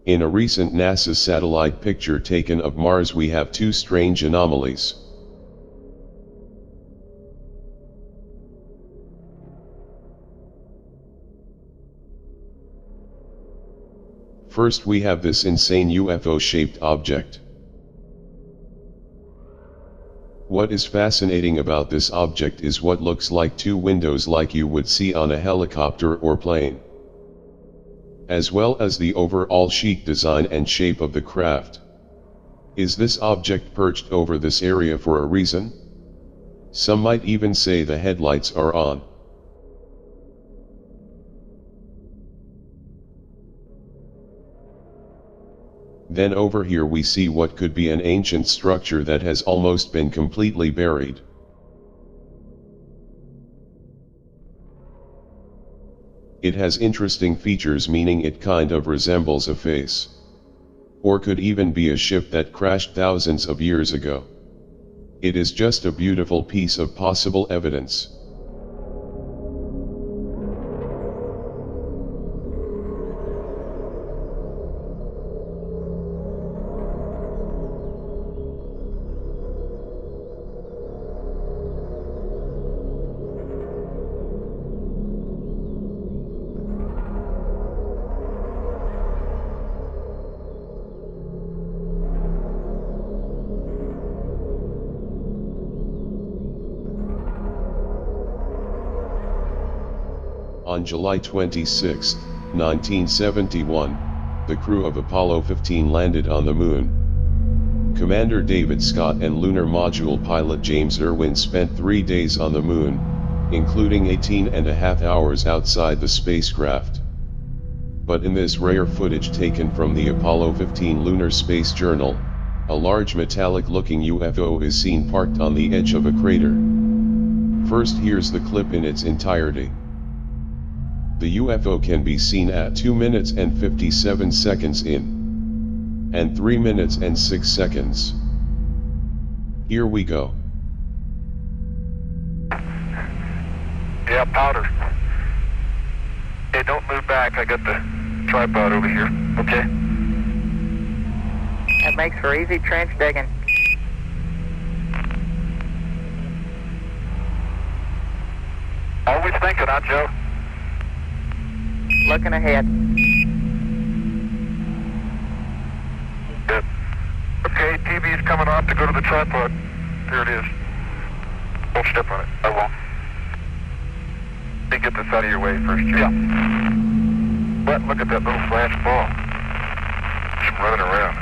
In a recent NASA satellite picture taken of Mars, we have two strange anomalies. First, we have this insane UFO-shaped object. What is fascinating about this object is what looks like two windows like you would see on a helicopter or plane, as well as the overall chic design and shape of the craft. Is this object perched over this area for a reason? Some might even say the headlights are on. Then over here we see what could be an ancient structure that has almost been completely buried. It has interesting features, meaning it kind of resembles a face. Or could even be a ship that crashed thousands of years ago. It is just a beautiful piece of possible evidence. On July 26, 1971, the crew of Apollo 15 landed on the Moon. Commander David Scott and lunar module pilot James Irwin spent 3 days on the Moon, including 18.5 hours outside the spacecraft. But in this rare footage taken from the Apollo 15 Lunar Space Journal, a large metallic-looking UFO is seen parked on the edge of a crater. First, here's the clip in its entirety. The UFO can be seen at 2 minutes and 57 seconds in, and 3 minutes and 6 seconds. Here we go. Yeah, powder. Hey, don't move back, I got the tripod over here, okay? That makes for easy trench digging. Always thinking, huh, Joe? Looking ahead. Good. Okay, TV's coming off to go to the tripod. There it is. Don't step on it. I won't. Let me get this out of your way first, Joe. Yeah. But look at that little flash ball. It's running around.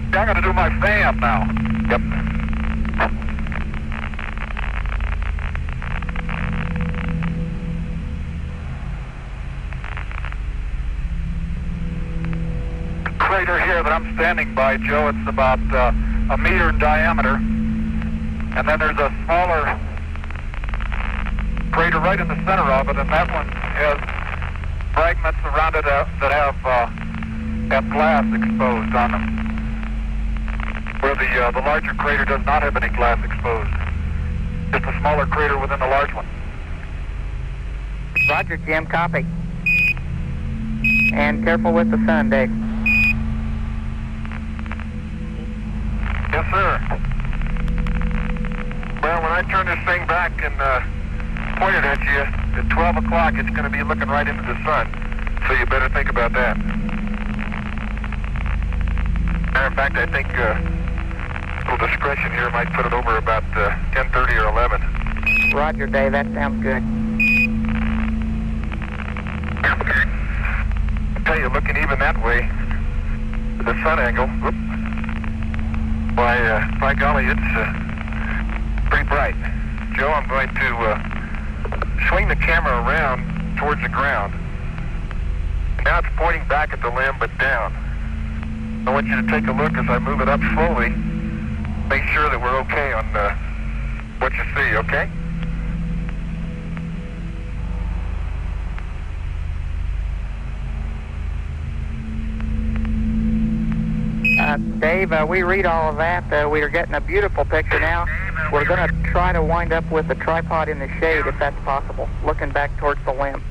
I gotta do my fan now. Yep. The crater here that I'm standing by, Joe, it's about a meter in diameter. And then there's a smaller crater right in the center of it, and that one has fragments around it that have glass exposed on them. Where the larger crater does not have any glass exposed. Just a smaller crater within the large one. Roger, Jim, copy. And careful with the sun, Dave. Yes, sir. Well, when I turn this thing back and point it at you, at 12 o'clock it's going to be looking right into the sun. So you better think about that. Matter of fact, I think little discretion here might put it over about 10:30 or 11. Roger, Dave, that sounds good. I tell you, looking even that way, the sun angle, whoop, by golly, it's pretty bright. Joe, I'm going to swing the camera around towards the ground. Now it's pointing back at the limb, but down. I want you to take a look as I move it up slowly. Make sure that we're okay on what you see, okay? Dave, we read all of that. We are getting a beautiful picture now. Dave, We're going to try to wind up with the tripod in the shade if that's possible, looking back towards the limb.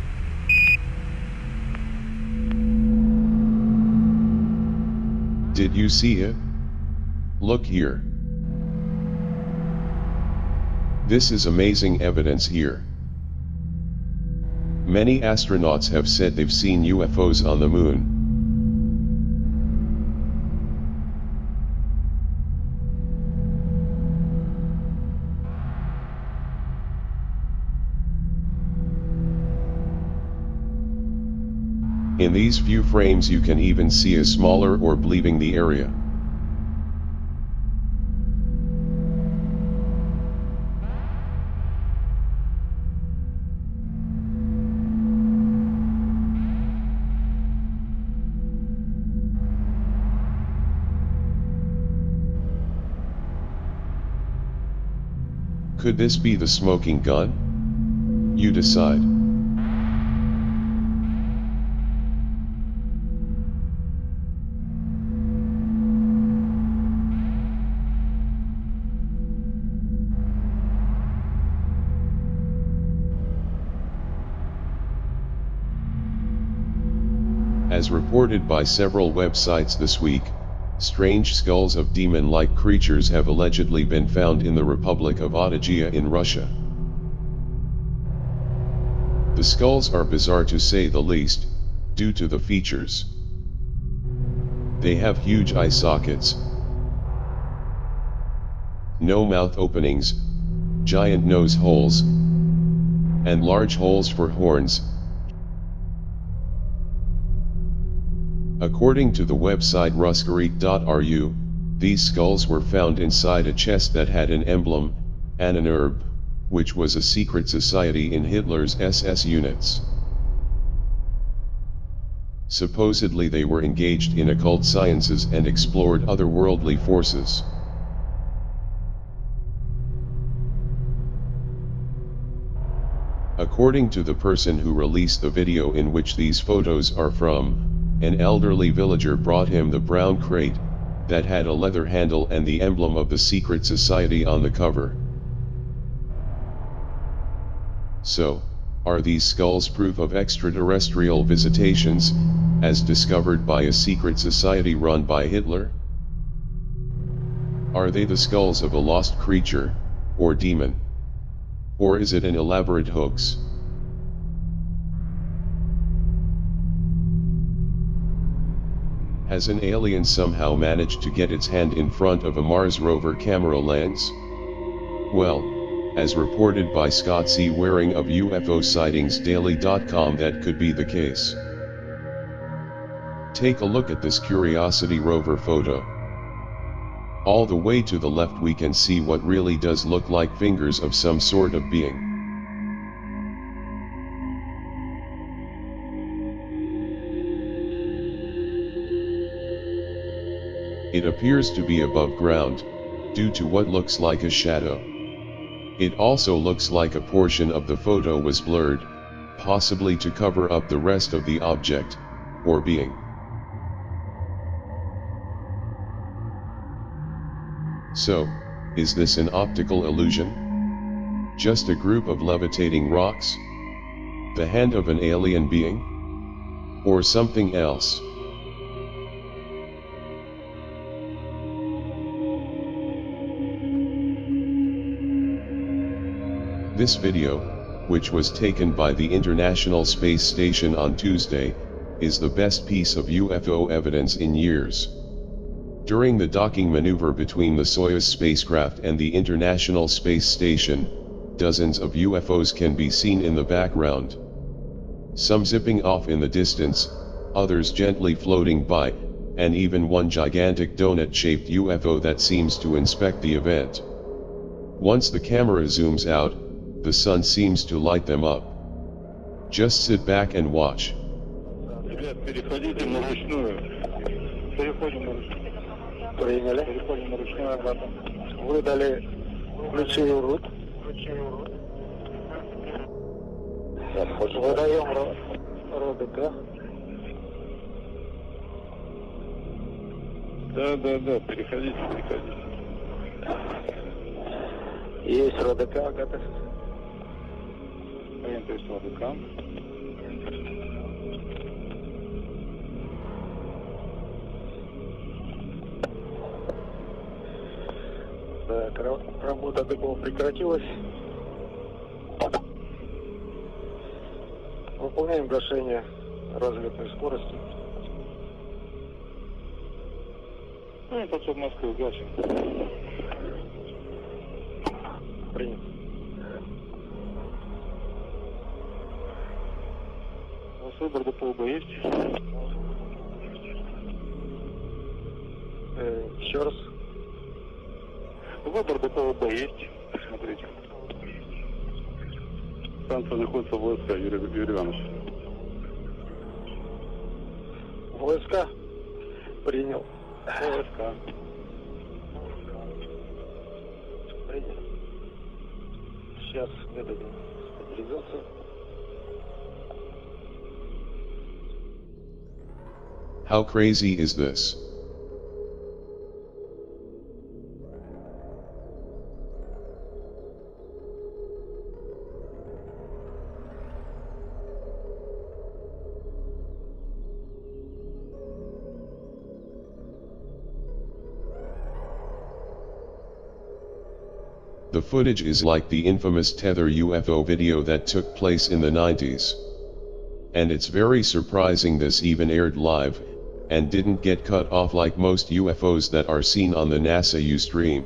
Did you see it? Look here. This is amazing evidence here. Many astronauts have said they've seen UFOs on the moon. In these few frames you can even see a smaller orb leaving the area. Could this be the smoking gun? You decide. As reported by several websites this week, strange skulls of demon-like creatures have allegedly been found in the Republic of Otagia in Russia. The skulls are bizarre to say the least, due to the features. They have huge eye sockets, no mouth openings, giant nose holes, and large holes for horns. According to the website ruskarik.ru, these skulls were found inside a chest that had an emblem, and an herb, which was a secret society in Hitler's SS units. Supposedly they were engaged in occult sciences and explored otherworldly forces. According to the person who released the video in which these photos are from, an elderly villager brought him the brown crate, that had a leather handle and the emblem of the secret society on the cover. So, are these skulls proof of extraterrestrial visitations, as discovered by a secret society run by Hitler? Are they the skulls of a lost creature, or demon? Or is it an elaborate hoax? Has an alien somehow managed to get its hand in front of a Mars rover camera lens? Well, as reported by Scott C. Waring of UFOsightingsdaily.com, that could be the case. Take a look at this Curiosity rover photo. All the way to the left we can see what really does look like fingers of some sort of being. It appears to be above ground, due to what looks like a shadow. It also looks like a portion of the photo was blurred, possibly to cover up the rest of the object, or being. So, is this an optical illusion? Just a group of levitating rocks? The hand of an alien being? Or something else? This video, which was taken by the International Space Station on Tuesday, is the best piece of UFO evidence in years. During the docking maneuver between the Soyuz spacecraft and the International Space Station, dozens of UFOs can be seen in the background. Some zipping off in the distance, others gently floating by, and even one gigantic donut-shaped UFO that seems to inspect the event. Once the camera zooms out, the sun seems to light them up. Just sit back and watch. Да, переходите. Есть РДК, готов. Ориентируюсь РДК. Так, работа ДКО прекратилась. Выполняем гашение разлетной скорости. Ну, подсоб Москвы, гасим. Принято. У вас выбор ДПОБ есть? Еще раз. Выбор ДПОБ есть. Смотрите. Станция находится в ВСК, Юрий Иванович. ВСК? Принял. ВСК. Принял. Сейчас выдадим стабилизацию. How crazy is this? The footage is like the infamous Tether UFO video that took place in the 90s. And it's very surprising this even aired live, and didn't get cut off like most UFOs that are seen on the NASA Ustream.